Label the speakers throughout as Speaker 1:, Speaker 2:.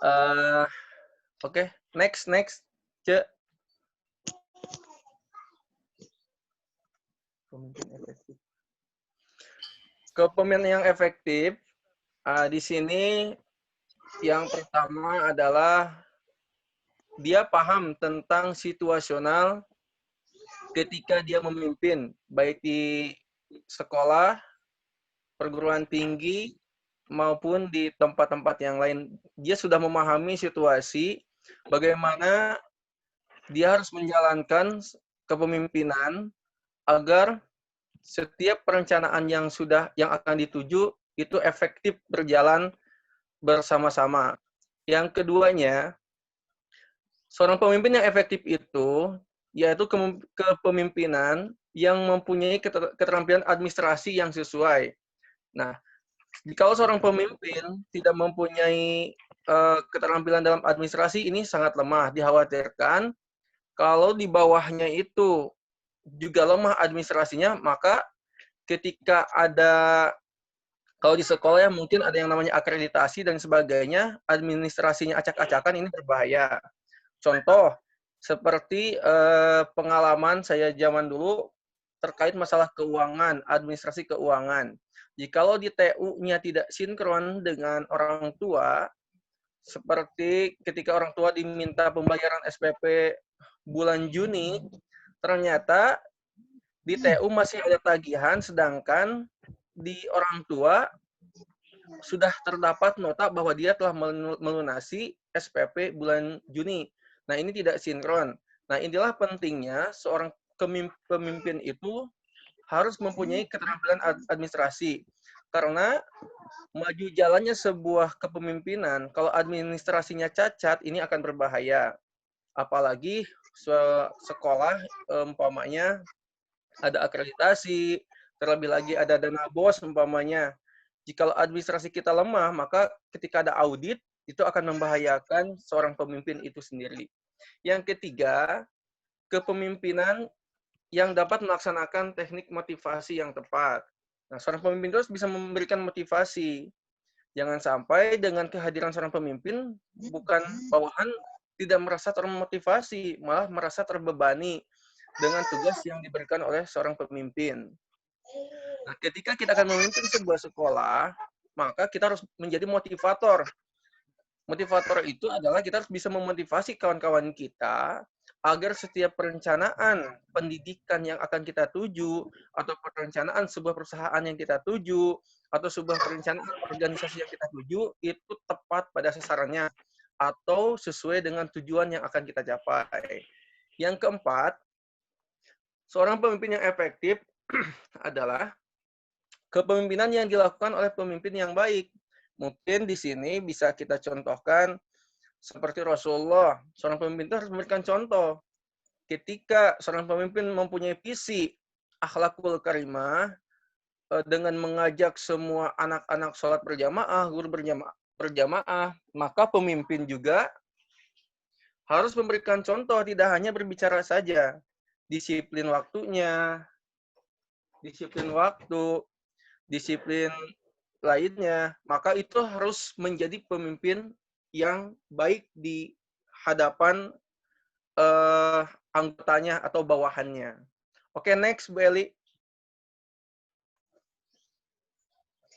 Speaker 1: Eh, Oke, next, Ce. Pemimpin efektif. Kepemimpinan yang efektif, di sini yang pertama adalah dia paham tentang situasional ketika dia memimpin, baik di sekolah, perguruan tinggi, maupun di tempat-tempat yang lain. Dia sudah memahami situasi, bagaimana dia harus menjalankan kepemimpinan agar setiap perencanaan yang akan dituju itu efektif berjalan bersama-sama. Yang keduanya, seorang pemimpin yang efektif itu yaitu kepemimpinan yang mempunyai keterampilan administrasi yang sesuai. Nah, kalau seorang pemimpin tidak mempunyai keterampilan dalam administrasi, ini sangat lemah. Dikhawatirkan kalau di bawahnya itu juga lemah administrasinya, maka ketika ada, kalau di sekolah ya mungkin ada yang namanya akreditasi dan sebagainya, administrasinya acak-acakan, ini berbahaya. Contoh, seperti pengalaman saya zaman dulu terkait masalah keuangan, administrasi keuangan. Jikalau di TU-nya tidak sinkron dengan orang tua, seperti ketika orang tua diminta pembayaran SPP bulan Juni, ternyata di TU masih ada tagihan, sedangkan di orang tua sudah terdapat nota bahwa dia telah melunasi SPP bulan Juni. Nah, ini tidak sinkron. Nah, inilah pentingnya seorang pemimpin itu harus mempunyai keterampilan administrasi. Karena maju jalannya sebuah kepemimpinan, kalau administrasinya cacat, ini akan berbahaya. Apalagi sekolah, umpamanya ada akreditasi, terlebih lagi ada dana BOS umpamanya. Jika administrasi kita lemah, maka ketika ada audit, itu akan membahayakan seorang pemimpin itu sendiri. Yang ketiga, kepemimpinan yang dapat melaksanakan teknik motivasi yang tepat. Nah, seorang pemimpin itu harus bisa memberikan motivasi. Jangan sampai dengan kehadiran seorang pemimpin, bukan bawahan tidak merasa termotivasi, malah merasa terbebani dengan tugas yang diberikan oleh seorang pemimpin. Nah, ketika kita akan memimpin sebuah sekolah, maka kita harus menjadi motivator. Motivator itu adalah kita harus bisa memotivasi kawan-kawan kita agar setiap perencanaan pendidikan yang akan kita tuju, atau perencanaan sebuah perusahaan yang kita tuju, atau sebuah perencanaan organisasi yang kita tuju, itu tepat pada sasarannya, atau sesuai dengan tujuan yang akan kita capai. Yang keempat, seorang pemimpin yang efektif adalah kepemimpinan yang dilakukan oleh pemimpin yang baik. Mungkin di sini bisa kita contohkan seperti Rasulullah. Seorang pemimpin itu harus memberikan contoh. Ketika seorang pemimpin mempunyai visi akhlakul karimah, dengan mengajak semua anak-anak sholat berjamaah, guru berjamaah, maka pemimpin juga harus memberikan contoh, tidak hanya berbicara saja. Disiplin waktunya, disiplin waktu, disiplin lainnya, maka itu harus menjadi pemimpin yang baik di hadapan anggotanya atau bawahannya. Oke, next, Bu Eli.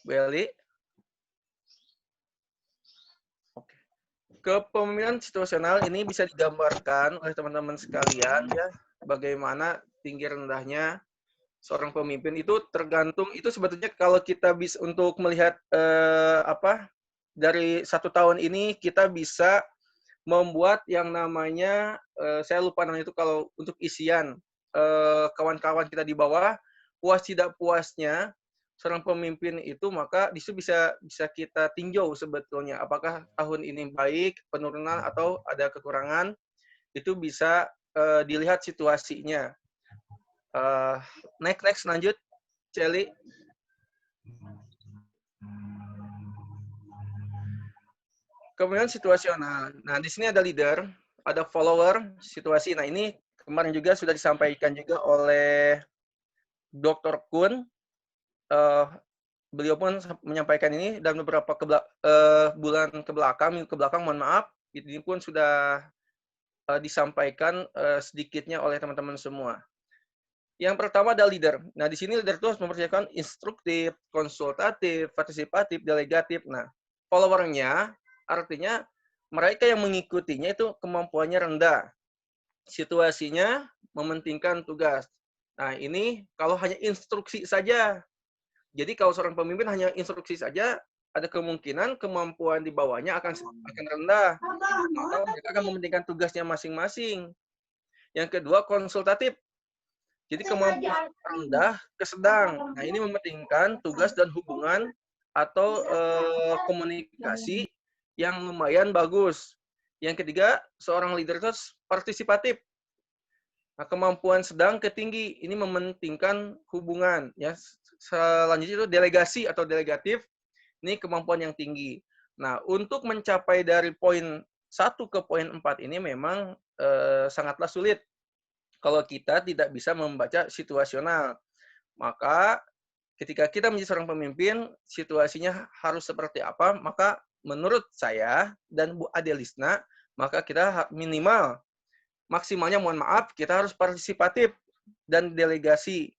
Speaker 1: Bu Eli. Oke. Kepemimpinan situasional ini bisa digambarkan oleh teman-teman sekalian ya, bagaimana tinggi rendahnya seorang pemimpin itu tergantung, itu sebetulnya kalau kita bisa untuk melihat dari 1 tahun ini kita bisa membuat yang namanya, saya lupa namanya itu kalau untuk isian, kawan-kawan kita di bawah, puas tidak puasnya seorang pemimpin itu, maka di situ bisa kita tinjau sebetulnya apakah tahun ini baik, penurunan atau ada kekurangan, itu bisa dilihat situasinya. Next lanjut, Celi. Kemudian situasional. Nah, di sini ada leader, ada follower, situasi. Nah, ini kemarin juga sudah disampaikan juga oleh Dr. Kun. beliau pun menyampaikan ini dan beberapa bulan minggu ke belakang, mohon maaf, ini pun sudah disampaikan sedikitnya oleh teman-teman semua. Yang pertama adalah leader. Nah, di sini leader itu harus mempersiapkan instruktif, konsultatif, partisipatif, delegatif. Nah, followernya artinya mereka yang mengikutinya itu kemampuannya rendah. Situasinya mementingkan tugas. Nah, ini kalau hanya instruksi saja. Jadi kalau seorang pemimpin hanya instruksi saja, ada kemungkinan kemampuan di bawahnya akan rendah. Maka mereka akan mementingkan tugasnya masing-masing. Yang kedua, konsultatif. Jadi kemampuan rendah ke sedang. Nah, ini mementingkan tugas dan hubungan atau komunikasi yang lumayan bagus. Yang ketiga, seorang leader itu partisipatif. Nah, kemampuan sedang ke tinggi ini mementingkan hubungan. Ya, selanjutnya itu delegasi atau delegatif. Ini kemampuan yang tinggi. Nah, untuk mencapai dari poin 1 ke poin 4 ini memang sangatlah sulit kalau kita tidak bisa membaca situasional. Maka ketika kita menjadi seorang pemimpin, situasinya harus seperti apa, maka menurut saya dan Bu Adelisna, maka kita minimal, maksimalnya mohon maaf, kita harus partisipatif dan delegasi.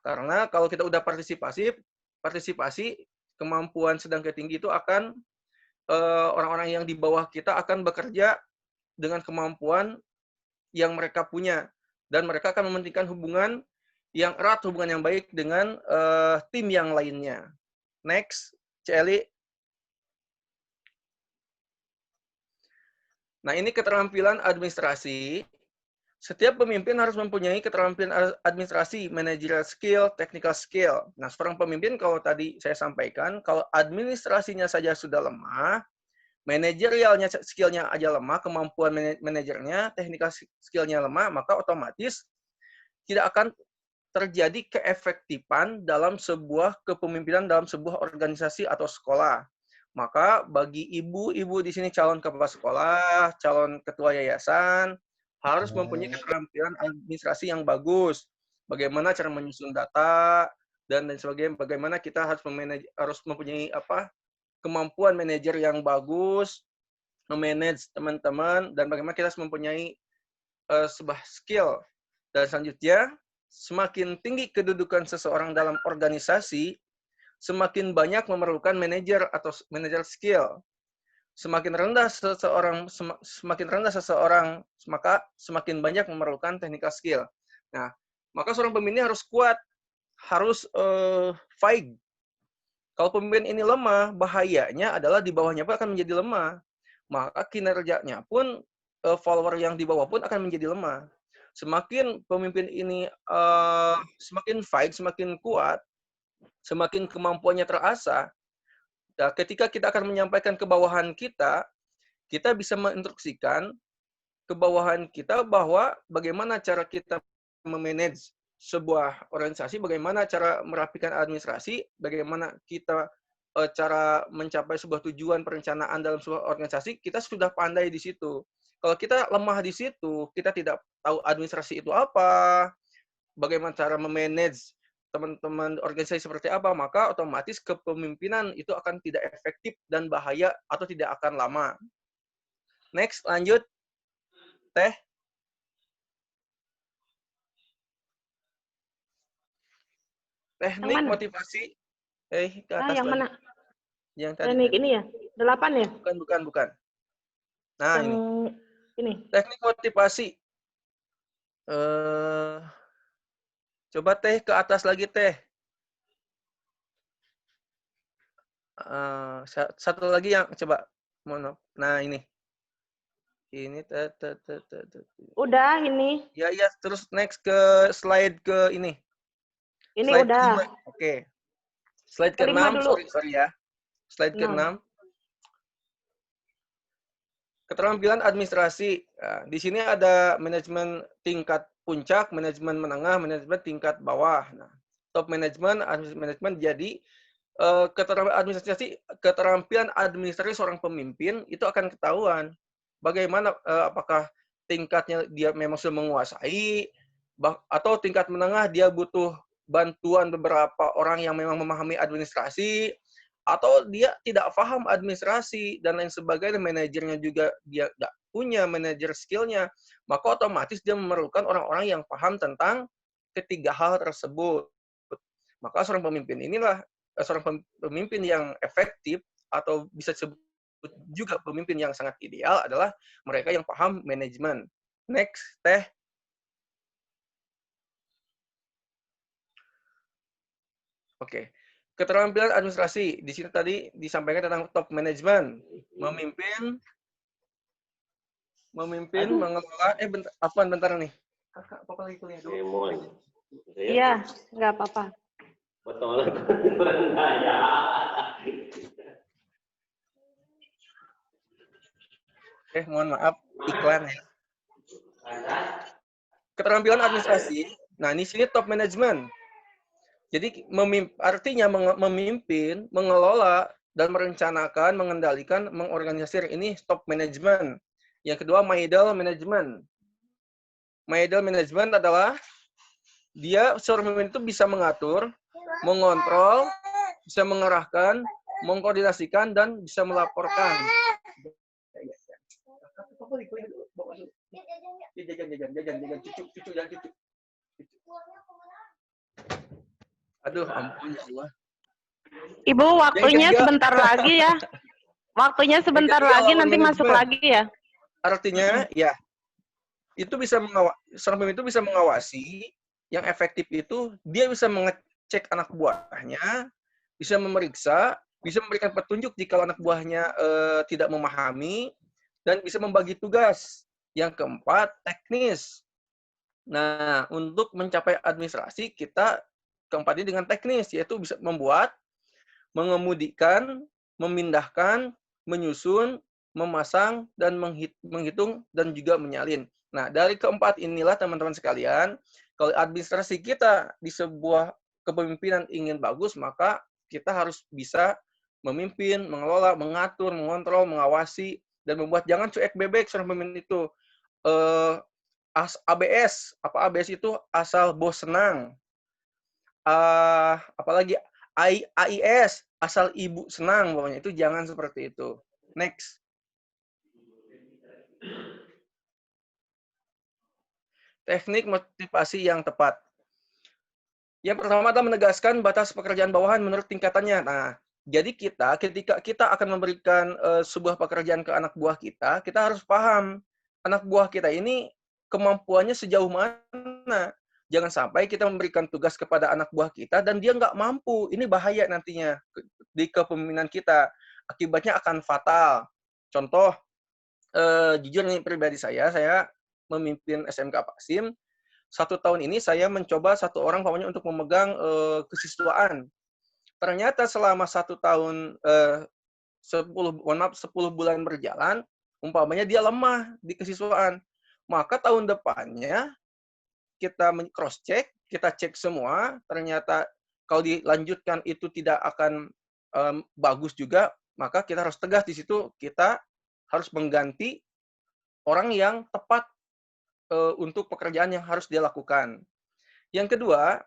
Speaker 1: Karena kalau kita udah partisipasi, kemampuan sedang ke tinggi itu akan orang-orang yang di bawah kita akan bekerja dengan kemampuan yang mereka punya. Dan mereka akan mementingkan hubungan yang erat, hubungan yang baik dengan tim yang lainnya. Next, Celi. Nah, ini keterampilan administrasi. Setiap pemimpin harus mempunyai keterampilan administrasi, managerial skill, technical skill. Nah, seorang pemimpin kalau tadi saya sampaikan, kalau administrasinya saja sudah lemah, manajerialnya skillnya aja lemah, kemampuan manajernya, technical skillnya lemah, maka otomatis tidak akan terjadi keefektifan dalam sebuah kepemimpinan dalam sebuah organisasi atau sekolah. Maka bagi ibu-ibu di sini calon kepala sekolah, calon ketua yayasan, harus mempunyai keterampilan administrasi yang bagus. Bagaimana cara menyusun data dan sebagainya. Bagaimana kita harus mempunyai kemampuan manajer yang bagus, memanage teman-teman, dan bagaimana kita harus mempunyai sebuah skill. Dan selanjutnya, semakin tinggi kedudukan seseorang dalam organisasi, semakin banyak memerlukan manajer atau manager skill. Semakin rendah seseorang, maka semakin banyak memerlukan technical skill. Nah, maka seorang pemimpin harus kuat, harus fight. Kalau pemimpin ini lemah, bahayanya adalah di bawahnya pun akan menjadi lemah. Maka kinerjanya pun, follower yang di bawah pun akan menjadi lemah. Semakin pemimpin ini semakin fight, semakin kuat, semakin kemampuannya terasah. Nah, ketika kita akan menyampaikan ke bawahan kita bisa menginstruksikan ke bawahan kita bahwa bagaimana cara kita memanage sebuah organisasi, bagaimana cara merapikan administrasi, bagaimana kita cara mencapai sebuah tujuan perencanaan dalam sebuah organisasi, kita sudah pandai di situ. Kalau kita lemah di situ, kita tidak tahu administrasi itu apa, bagaimana cara memanage teman-teman organisasi seperti apa, maka otomatis kepemimpinan itu akan tidak efektif dan bahaya atau tidak akan lama. Next, lanjut. Teh. Teknik motivasi. Ke atas
Speaker 2: yang
Speaker 1: lagi.
Speaker 2: mana?
Speaker 1: Yang tadi.
Speaker 2: Teknik ini ya? 8 ya?
Speaker 1: Bukan. Nah,
Speaker 2: yang ini.
Speaker 1: Teknik motivasi. Coba Teh ke atas lagi, Teh. Satu lagi yang coba. Nah, ini. Ini.
Speaker 2: Udah, ini.
Speaker 1: Ya, terus next ke slide ke ini.
Speaker 2: Ini
Speaker 1: slide
Speaker 2: udah.
Speaker 1: Oke. Slide ke-6, sorry ya. Slide ke-6. Keterampilan administrasi. Nah, di sini ada manajemen tingkat puncak, manajemen menengah, manajemen tingkat bawah. Nah, top manajemen jadi keterampilan administrasi seorang pemimpin itu akan ketahuan. Bagaimana apakah tingkatnya dia memang sudah menguasai atau tingkat menengah dia butuh bantuan beberapa orang yang memang memahami administrasi, atau dia tidak paham administrasi dan lain sebagainya, manajernya juga dia nggak punya manajer skillnya, maka otomatis dia memerlukan orang-orang yang paham tentang ketiga hal tersebut. Maka seorang pemimpin inilah seorang pemimpin yang efektif atau bisa disebut juga pemimpin yang sangat ideal adalah mereka yang paham manajemen. Next, Teh. Oke. Keterampilan administrasi. Di sini tadi disampaikan tentang top management. Memimpin, mengelola. Bentar, Afwan, bentar nih. Kakak, Papa lagi kuliah dulu.
Speaker 2: Iya, nggak apa-apa.
Speaker 1: Mohon maaf, iklan ya. Keterampilan administrasi. Nah, di sini top management. Jadi artinya memimpin, mengelola, dan merencanakan, mengendalikan, mengorganisir. Ini top management. Yang kedua, middle management. Middle management adalah dia seorang pemimpin itu bisa mengatur, mengontrol, bisa mengarahkan, mengkoordinasikan, dan bisa melaporkan. Jajan, cucu. Aduh, ampun ya Allah.
Speaker 2: Ibu, waktunya sebentar lagi ya. Waktunya sebentar lagi, nanti masuk lagi ya.
Speaker 1: Artinya, ya, itu bisa seorang pemimpin itu bisa mengawasi. Yang efektif itu, dia bisa mengecek anak buahnya, bisa memeriksa, bisa memberikan petunjuk jika anak buahnya tidak memahami, dan bisa membagi tugas. Yang keempat, teknis. Nah, untuk mencapai administrasi, kita keempat ini dengan teknis, yaitu bisa membuat, mengemudikan, memindahkan, menyusun, memasang, dan menghitung, dan juga menyalin. Nah, dari keempat inilah teman-teman sekalian, kalau administrasi kita di sebuah kepemimpinan ingin bagus, maka kita harus bisa memimpin, mengelola, mengatur, mengontrol, mengawasi, dan membuat jangan cuek bebek seorang pemimpin itu. ABS, apa ABS itu? Asal bos senang. Apalagi AIS, asal ibu senang, pokoknya itu jangan seperti itu. Next. Teknik motivasi yang tepat. Yang pertama adalah menegaskan batas pekerjaan bawahan menurut tingkatannya. Nah, jadi ketika kita akan memberikan sebuah pekerjaan ke anak buah kita harus paham anak buah kita ini kemampuannya sejauh mana. Jangan sampai kita memberikan tugas kepada anak buah kita dan dia nggak mampu. Ini bahaya nantinya di kepemimpinan kita. Akibatnya akan fatal. Contoh, jujur nih pribadi saya memimpin SMK Paksim. 1 tahun ini saya mencoba 1 orang pokoknya untuk memegang kesiswaan. Ternyata selama 1 tahun 10 bulan berjalan, umpamanya dia lemah di kesiswaan. Maka tahun depannya kita cross check, kita cek semua, ternyata kalau dilanjutkan itu tidak akan bagus juga, maka kita harus tegas di situ, kita harus mengganti orang yang tepat untuk pekerjaan yang harus dia lakukan. Yang kedua,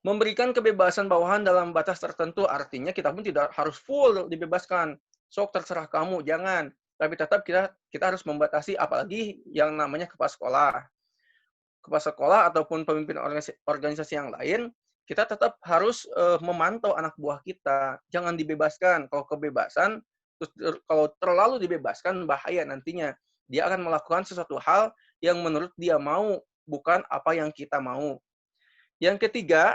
Speaker 1: memberikan kebebasan bawahan dalam batas tertentu, artinya kita pun tidak harus full dibebaskan. Sok terserah kamu, jangan. Tapi tetap kita harus membatasi, apalagi yang namanya kepala sekolah. Kepala sekolah ataupun pemimpin organisasi yang lain, kita tetap harus memantau anak buah kita. Jangan dibebaskan. Kalau kebebasan, kalau terlalu dibebaskan, bahaya nantinya. Dia akan melakukan sesuatu hal yang menurut dia mau, bukan apa yang kita mau. Yang ketiga,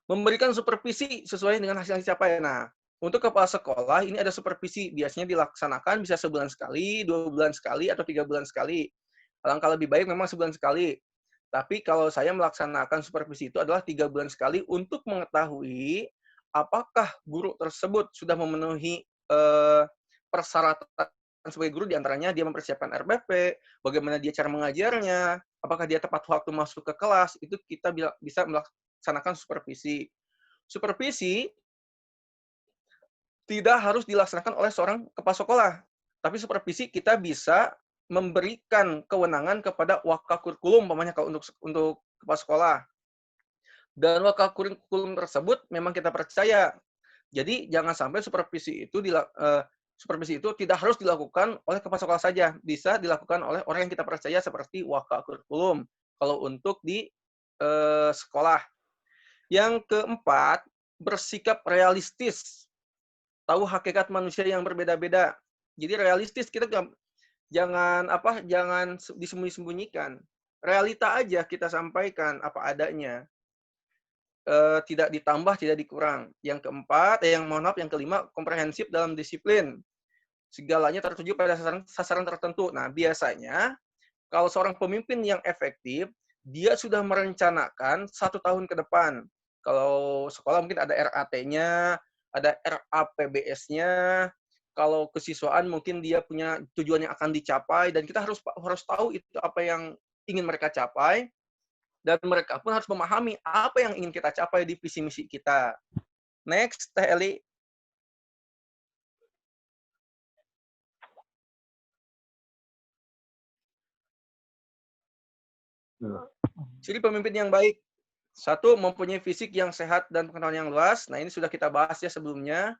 Speaker 1: memberikan supervisi sesuai dengan hasil yang dicapai. Nah, untuk kepala sekolah, ini ada supervisi. Biasanya dilaksanakan bisa sebulan sekali, 2 bulan sekali, atau 3 bulan sekali. Alangkah lebih baik memang sebulan sekali. Tapi kalau saya melaksanakan supervisi itu adalah 3 bulan sekali untuk mengetahui apakah guru tersebut sudah memenuhi persyaratan sebagai guru, diantaranya dia mempersiapkan RPP, bagaimana dia cara mengajarnya, apakah dia tepat waktu masuk ke kelas, itu kita bisa melaksanakan supervisi. Supervisi tidak harus dilaksanakan oleh seorang kepala sekolah, tapi supervisi kita bisa memberikan kewenangan kepada wakil kurikulum, umpamanya kalau untuk kepala sekolah. Dan kurikulum tersebut memang kita percaya. Jadi jangan sampai supervisi itu tidak harus dilakukan oleh kepala sekolah saja, bisa dilakukan oleh orang yang kita percaya seperti wakakurikulum kalau untuk di sekolah. Yang keempat, bersikap realistis, tahu hakikat manusia yang berbeda-beda. Jadi realistis, kita jangan disembunyi-sembunyikan. Realita aja kita sampaikan apa adanya. Tidak ditambah, tidak dikurang. Yang keempat, yang kelima, komprehensif dalam disiplin. Segalanya tertuju pada sasaran tertentu. Nah, biasanya kalau seorang pemimpin yang efektif, dia sudah merencanakan 1 tahun ke depan. Kalau sekolah mungkin ada RAT-nya, ada RAPBS-nya. Kalau kesiswaan mungkin dia punya tujuan yang akan dicapai, dan kita harus tahu itu apa yang ingin mereka capai. Dan mereka pun harus memahami apa yang ingin kita capai di visi misi kita. Next, Teh Eli. Ciri pemimpin yang baik. 1, mempunyai fisik yang sehat dan pengetahuan yang luas. Nah, ini sudah kita bahas ya sebelumnya.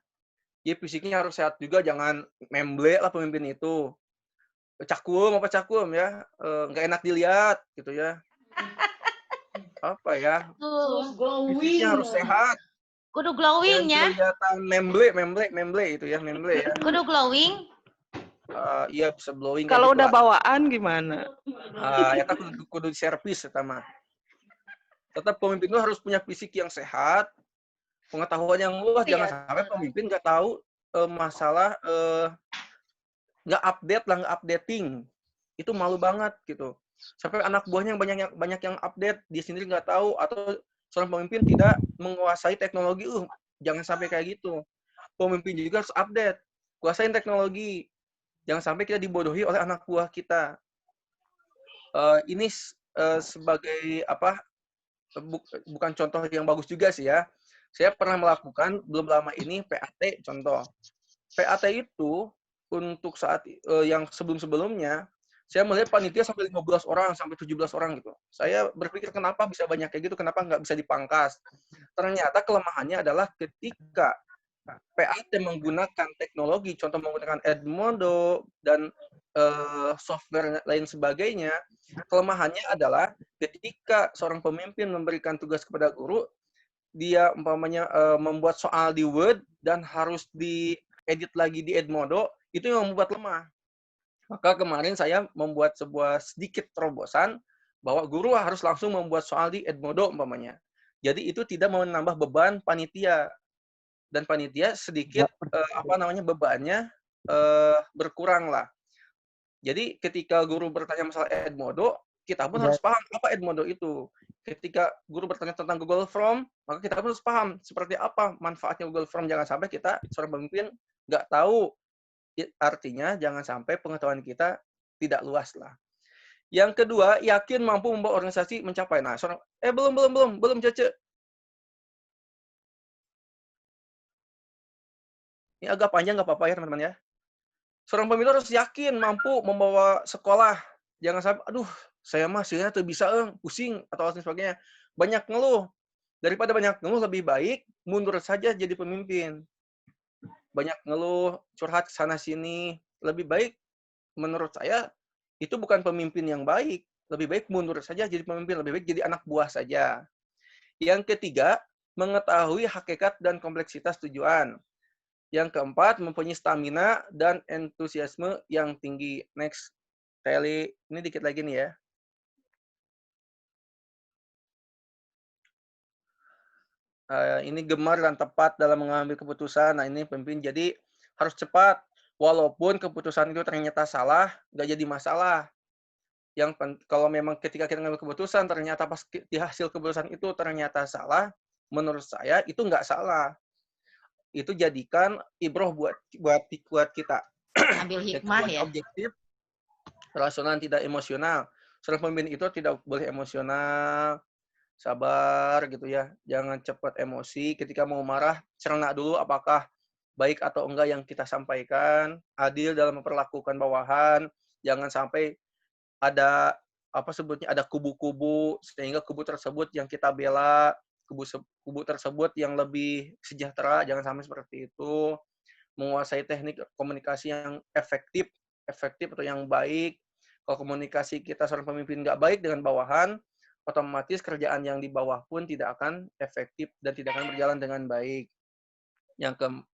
Speaker 1: Ya, fisiknya harus sehat juga, jangan memble lah pemimpin itu. Cakum ya, nggak enak dilihat gitu ya. Apa ya? Fisiknya harus sehat.
Speaker 3: Kudu glowing ya.
Speaker 1: Kelihatan memble itu ya, memble ya.
Speaker 3: Kudu glowing.
Speaker 1: Iya, bisa blowing.
Speaker 2: Kalau
Speaker 1: gitu
Speaker 2: udah
Speaker 1: lah.
Speaker 2: bawaan gimana?
Speaker 1: Ya kan kudu servis sama. Tetap pemimpin itu harus punya fisik yang sehat, pengetahuan yang luas. Jangan sampai pemimpin nggak tahu masalah, nggak update lah, nggak updating. Itu malu banget gitu. Sampai anak buahnya banyak yang update, dia sendiri nggak tahu, atau seorang pemimpin tidak menguasai teknologi. Jangan sampai kayak gitu. Pemimpin juga harus update, kuasain teknologi. Jangan sampai kita dibodohi oleh anak buah kita. Ini sebagai apa? Bukan contoh yang bagus juga sih ya. Saya pernah melakukan belum lama ini PAT contoh. PAT itu untuk saat yang sebelum-sebelumnya, saya melihat panitia sampai 15 orang, sampai 17 orang gitu. Saya berpikir kenapa bisa banyak kayak gitu, kenapa nggak bisa dipangkas. Ternyata kelemahannya adalah ketika PAT menggunakan teknologi, contoh menggunakan Edmodo dan software lain sebagainya, kelemahannya adalah ketika seorang pemimpin memberikan tugas kepada guru, dia umpamanya membuat soal di Word dan harus diedit lagi di Edmodo, itu yang membuat lemah. Maka kemarin saya membuat sebuah sedikit terobosan bahwa guru harus langsung membuat soal di Edmodo umpamanya. Jadi itu tidak menambah beban panitia, dan panitia sedikit bebannya berkurang lah. Jadi ketika guru bertanya masalah Edmodo, kita pun harus paham apa Edmodo itu. Ketika guru bertanya tentang Google Form, maka kita pun harus paham seperti apa manfaatnya Google Form. Jangan sampai kita seorang pemimpin nggak tahu. Artinya jangan sampai pengetahuan kita tidak luas lah. Yang kedua, yakin mampu membawa organisasi mencapai. Nah, belum Cece. Ini agak panjang, nggak apa-apa ya teman-teman ya. Seorang pemimpin harus yakin mampu membawa sekolah. Jangan sampai, aduh, saya tuh bisa, pusing, atau sebagainya. Banyak ngeluh. Daripada banyak ngeluh, lebih baik mundur saja jadi pemimpin. Banyak ngeluh, curhat sana-sini. Lebih baik, menurut saya, itu bukan pemimpin yang baik. Lebih baik mundur saja jadi pemimpin. Lebih baik jadi anak buah saja. Yang ketiga, mengetahui hakikat dan kompleksitas tujuan. Yang keempat, mempunyai stamina dan entusiasme yang tinggi. Next, Kelly. Ini dikit lagi nih ya. Ini gemar dan tepat dalam mengambil keputusan. Nah, ini pemimpin jadi harus cepat. Walaupun keputusan itu ternyata salah, nggak jadi masalah. Kalau memang ketika kita mengambil keputusan, ternyata pas di hasil keputusan itu ternyata salah, menurut saya itu nggak salah. Itu jadikan ibroh buat kita.
Speaker 3: Ambil hikmah ya.
Speaker 1: Objektif, rasional, tidak emosional. Seorang pemimpin itu tidak boleh emosional, sabar gitu ya. Jangan cepat emosi. Ketika mau marah, cerna dulu apakah baik atau enggak yang kita sampaikan. Adil dalam memperlakukan bawahan. Jangan sampai ada ada kubu-kubu sehingga kubu tersebut yang kita bela kubu tersebut yang lebih sejahtera, jangan sampai seperti itu. Menguasai teknik komunikasi yang efektif atau yang baik. Kalau komunikasi kita seorang pemimpin nggak baik dengan bawahan, otomatis kerjaan yang di bawah pun tidak akan efektif dan tidak akan berjalan dengan baik.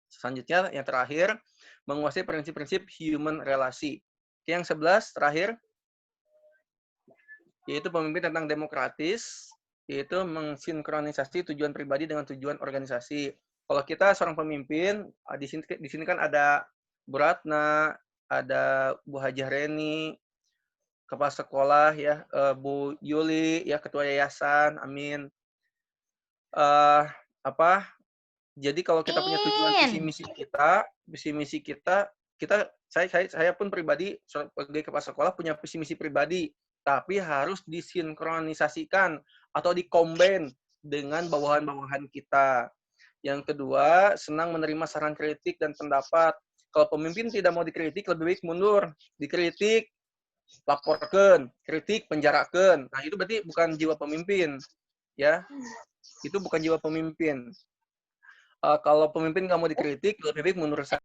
Speaker 1: Selanjutnya, yang terakhir, menguasai prinsip-prinsip human relasi. Yang 11 terakhir, yaitu pemimpin tentang demokratis, yaitu mensinkronisasi tujuan pribadi dengan tujuan organisasi. Kalau kita seorang pemimpin, di sini kan ada Bu Ratna, ada Bu Hajah Reni, kepala sekolah ya, Bu Yuli ya, ketua yayasan, amin. Jadi kalau kita punya tujuan visi misi kita, saya pun pribadi sebagai kepala sekolah punya visi misi pribadi, tapi harus disinkronisasikan atau dikombin dengan bawahan-bawahan kita. Yang kedua, senang menerima saran kritik dan pendapat. Kalau pemimpin tidak mau dikritik, lebih baik mundur. Dikritik, laporkan, kritik, penjarakan. Nah, itu berarti bukan jiwa pemimpin. Ya, itu bukan jiwa pemimpin. Kalau pemimpin nggak mau dikritik, lebih baik mundur saja.